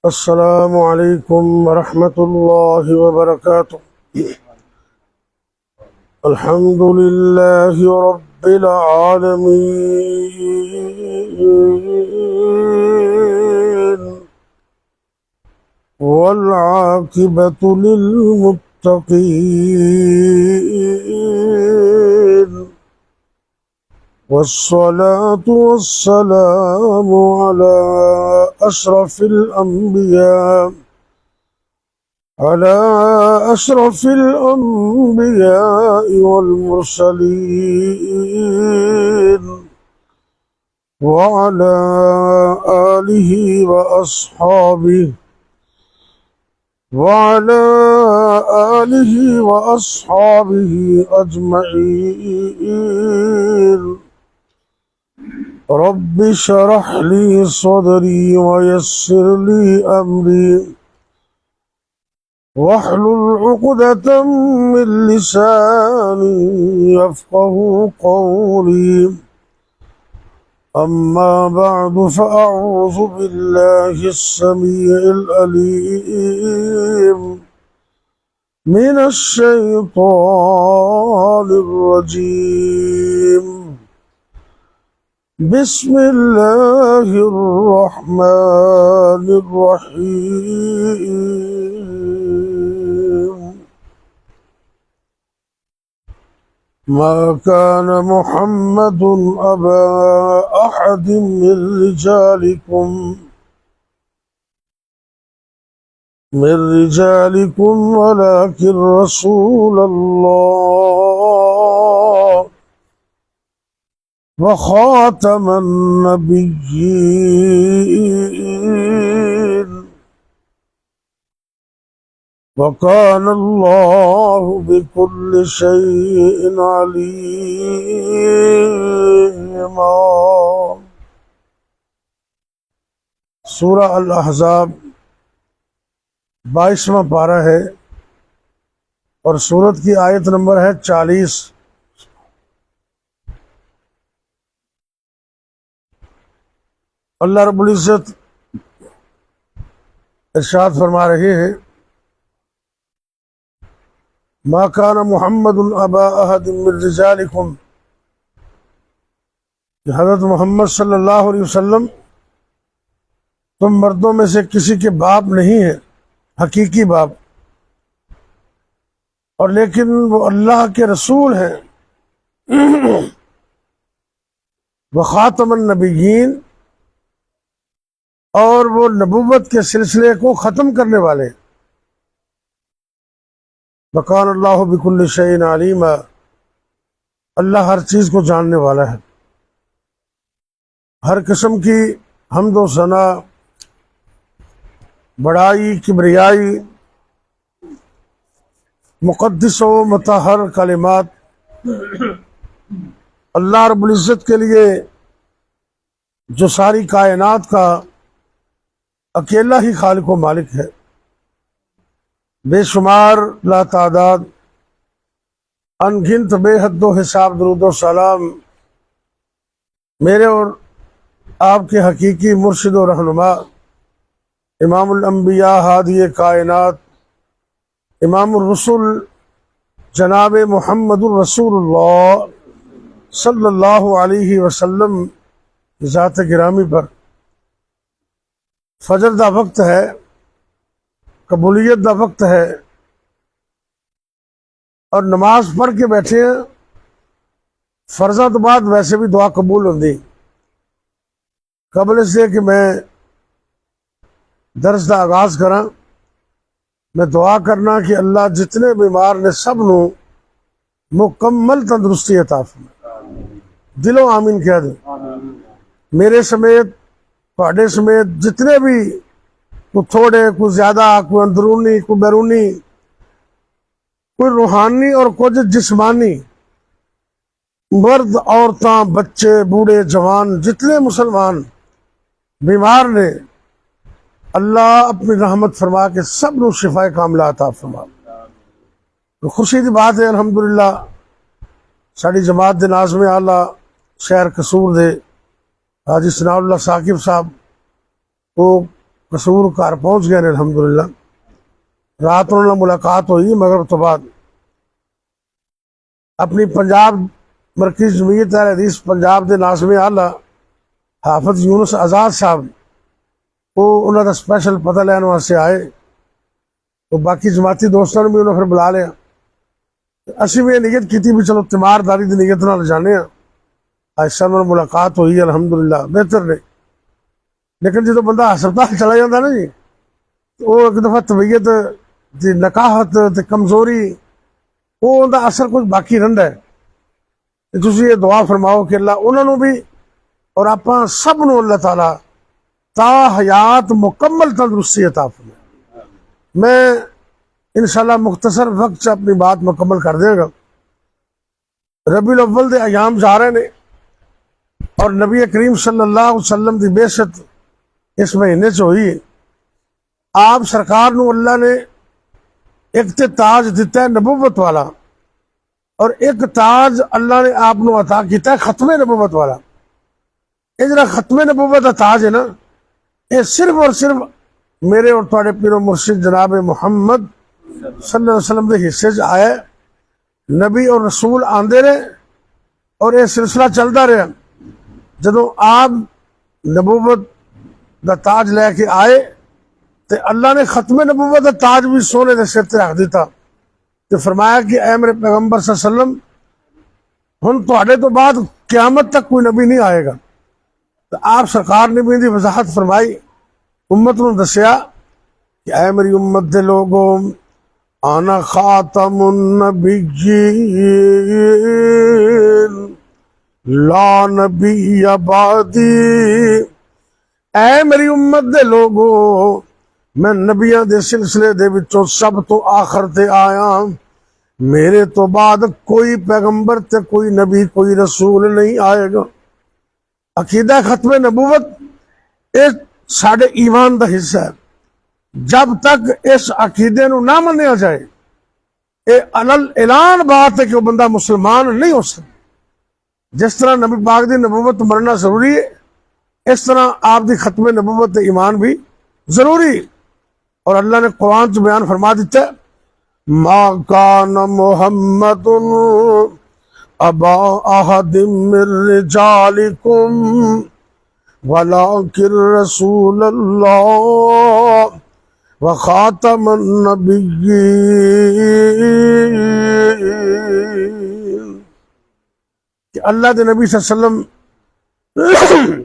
السلام علیکم ورحمۃ اللہ وبرکاتہ۔ الحمد للہ رب العالمین والعاقبۃ للمتقین والصلاة والسلام على أشرف الأنبياء والمرسلين وعلى آله وأصحابه أجمعين۔ رب اشرح لي صدري ويسر لي أمري واحلل عقدة من لساني يفقهوا قولي، أما بعد فأعوذ بالله السميع العليم من الشيطان الرجيم۔ بسم اللہ الرحمن الرحیم۔ ما كان محمد أبا أحد من رجالكم ولكن رسول الله وخاتم النبيين، وكان الله بكل شيء عليما۔ سورہ الاحزاب 22واں پارہ ہے اور سورت کی آیت نمبر ہے 40۔ اللہ رب العزت ارشاد فرما رہے ہیں، ما کان محمد ابا احد من رجالکم، کہ حضرت محمد صلی اللہ علیہ وسلم تم مردوں میں سے کسی کے باپ نہیں ہیں، حقیقی باپ، اور لیکن وہ اللہ کے رسول ہیں، وخاتم النبیین، اور وہ نبوت کے سلسلے کو ختم کرنے والے۔ وکان اللہ بکل شیء علیما، اللہ ہر چیز کو جاننے والا ہے۔ ہر قسم کی حمد و ثنا، بڑائی، کبریائی، مقدس و مطہر کلمات اللہ رب العزت کے لیے، جو ساری کائنات کا اکیلا ہی خالق و مالک ہے۔ بے شمار، لا تعداد، ان گنت، بے حد و حساب درود و سلام میرے اور آپ کے حقیقی مرشد و رہنما، امام الانبیاء، ہادی کائنات، امام الرسل، جناب محمد الرسول اللہ صلی اللہ علیہ وسلم کی ذات گرامی پر۔ فجر دا وقت ہے، قبولیت دا وقت ہے، اور نماز پڑھ کے بیٹھے ہیں۔ فرضاں تو بعد ویسے بھی دعا قبول ہوندی۔ قبل اس لیے کہ میں درس دا آغاز کراں، میں دعا کرنا کہ اللہ جتنے بیمار نے سب نو مکمل تندرستی عطا فرمائے۔ دلوں آمین کہہ دیں۔ میرے سمیت، تواڈے سمیت، جتنے بھی، کوئی تھوڑے، کوئی زیادہ، کوئی اندرونی، کوئی بیرونی، کوئی روحانی اور کچھ جسمانی، مرد، عورتاں، بچے، بوڑھے، جوان، جتنے مسلمان بیمار نے، اللہ اپنی رحمت فرما کے سب نو شفا کاملہ عطا فرما۔ تو خوشی کی بات ہے، الحمدللہ ساری جماعت دے ناظم اعلیٰ شہر قصور دے حاجی ثناء اللہ ثاقب صاحب وہ قصور گھر پہنچ گئے نے الحمدللہ. رات انہوں نے ملاقات ہوئی مغرب تو بعد. اپنی پنجاب مرکزی جمعیت اہل حدیث پنجاب دے ناظم اعلیٰ حافظ یونس آزاد صاحب وہ انہوں کا سپیشل پتہ لین واسطے آئے. تو باقی جماعتی دوستوں نے بھی انہوں نے پھر بلا لیا. اسی بھی یہ نیت کی بھی چلو تیمارداری کی نیت نال جانے ہیں. ایسا انہوں نے ملاقات ہوئی الحمدللہ بہتر نے. لیکن جب بندہ ہسپتال چلا جاتا نا جی وہ ایک دفعہ طبیعت دی نکاہت تے کمزوری وہ ان کا اثر کچھ باقی رہتا ہے. تسی یہ دعا فرماؤ کہ اللہ انہوں نے بھی اور آپ سب نو اللہ تعالیٰ تا حیات مکمل تندرستی عطا فرمائے. میں انشاءاللہ مختصر وقت سے اپنی بات مکمل کر دے گا. ربیع الاول دے ایام جا رہے ہیں اور نبی کریم صلی اللہ علیہ وسلم دی بعثت اس مہینے سے ہوئی. آپ سرکار نو اللہ نے ایک تے تاج دیتا ہے نبوت والا اور ایک تاج اللہ نے آپ نو عطا کیتا ہے ختم نبوت والا. یہ جڑا ختم نبوت کا تاج ہے نا یہ صرف اور صرف میرے اور تھوڑے پیر و مرشد جناب محمد صلی اللہ علیہ وسلم کے حصے سے آیا. نبی اور رسول آندے رہے اور یہ سلسلہ چلتا رہا. جدو آپ نبوت دا تاج لے کے آئے تو اللہ نے ختم نبوت دا تاج بھی سونے دے سر تے رکھ دیتا تو فرمایا کہ اے میرے پیغمبر صلی اللہ علیہ وسلم ہن تواڈے تو بعد قیامت تک کوئی نبی نہیں آئے گا. تو آپ سرکار نے بھی ان کی وضاحت فرمائی امت نو دسیا کہ اے میری امت دے لوگوں انا خاتم النبیین لا نبی بعدی. اے میری امت دے لوگوں میں نبیاں دے سلسلے دے وچوں سب تو آخر تے آیا. میرے تو بعد کوئی پیغمبر تے کوئی نبی کوئی رسول نہیں آئے گا. عقیدہ ختم نبوت یہ ساڑھے ایمان دا حصہ ہے. جب تک اس عقیدے نو نہ منیا جائے یہ علل اعلان بات ہے کہ وہ بندہ مسلمان نہیں ہو سکتا. جس طرح نبی پاک دی نبوت مرنا ضروری ہے اس طرح آپ دی ختم نبوت ایمان بھی ضروری. اور اللہ نے قرآن سے بیان فرما دیتا ہے ما کان محمد ابا احد من رجالکم ولکن رسول اللہ وخاتم النبیین. کہ اللہ دے نبی صلی اللہ علیہ وسلم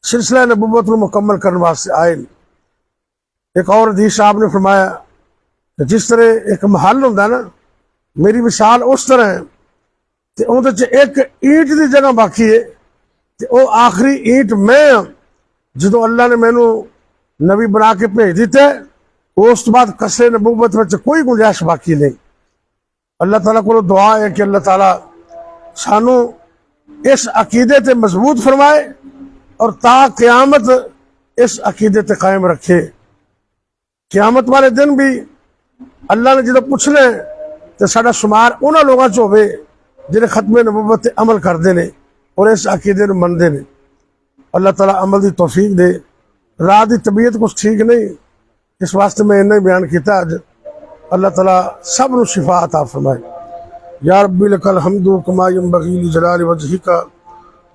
سلسلہ نبوت کو مکمل کرنے واسطے آئے. ایک اور حدیث آپ نے فرمایا کہ جس طرح ایک محل ہوتا ہے نا میری مثال اس طرح ہے کہ اندر ایک اینٹ دی جگہ باقی ہے کہ وہ آخری اینٹ میں جدو اللہ نے مینو نبی بنا کے بھیج دیتا ہے اس بعد قصر نبوت میں کوئی گنجائش باقی نہیں. اللہ تعالیٰ کو دعا ہے کہ اللہ تعالیٰ سانو اس عقیدے تے مضبوط فرمائے اور تا قیامت اس عقیدے تے قائم رکھے. قیامت والے دن بھی اللہ نے جدو پوچھ لے تو ساڈا شمار انہاں لوگاں چ ہوے جنہیں ختم نبوت تے عمل کرتے ہیں اور اس عقیدے نو منتے ہیں. اللہ تعالیٰ عمل دی توفیق دے. رات کی طبیعت کچھ ٹھیک نہیں اس واسطے میں انہیں بیان کیتا اج. اللہ تعالیٰ سب نو شفا عطا فرمائے. یا ربی لک الحمد کما ینبغی لجلال وجہک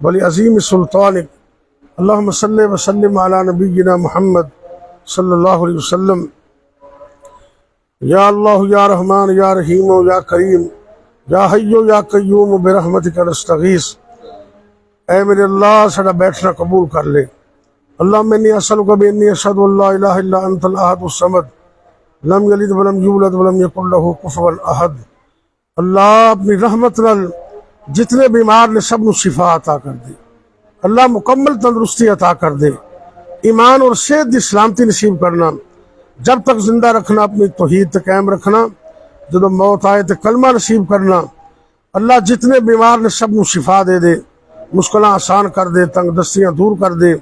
ولعظیم سلطانک. اللہم صلی وسلم علی نبینا محمد صلی اللہ علیہ وسلم. یا اللہ یا رحمان یا رحیم یا کریم یا حی یا قیوم برحمتک نستغیث. اے میرے اللہ ساڈا بیٹھنا قبول کر لے. اللہم انی اسألک بانی اشہد ان لا الہ الا انت الاحد الصمد لم یلد ولم یولد ولم یکن لہ کفوا احد. اللہ اپنی رحمت نال جتنے بیمار نے سب نو شفا عطا کر دے. اللہ مکمل تندرستی عطا کر دے. ایمان اور صحت دی سلامتی نصیب کرنا. جب تک زندہ رکھنا اپنی توحید تے قائم رکھنا. جب موت آئے تو کلمہ نصیب کرنا. اللہ جتنے بیمار نے سب نو شفا دے دے. مشکلیں آسان کر دے. تنگ دستیاں دور کر دے.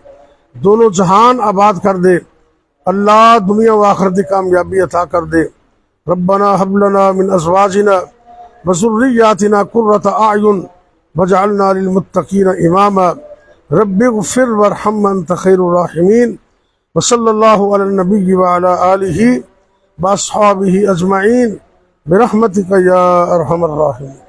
دونوں جہان آباد کر دے. اللہ دنیا و آخرت دی کامیابی عطا کر دے. ربنا هب لنا من ازواجنا وذریاتنا قرۃ اعین واجعلنا للمتقین اماما. رب اغفر وارحم انت خیر الراحمین. وصلی اللہ علی النبی وعلی آلہ واصحابہ اجمعین برحمتک یا ارحم الراحمین.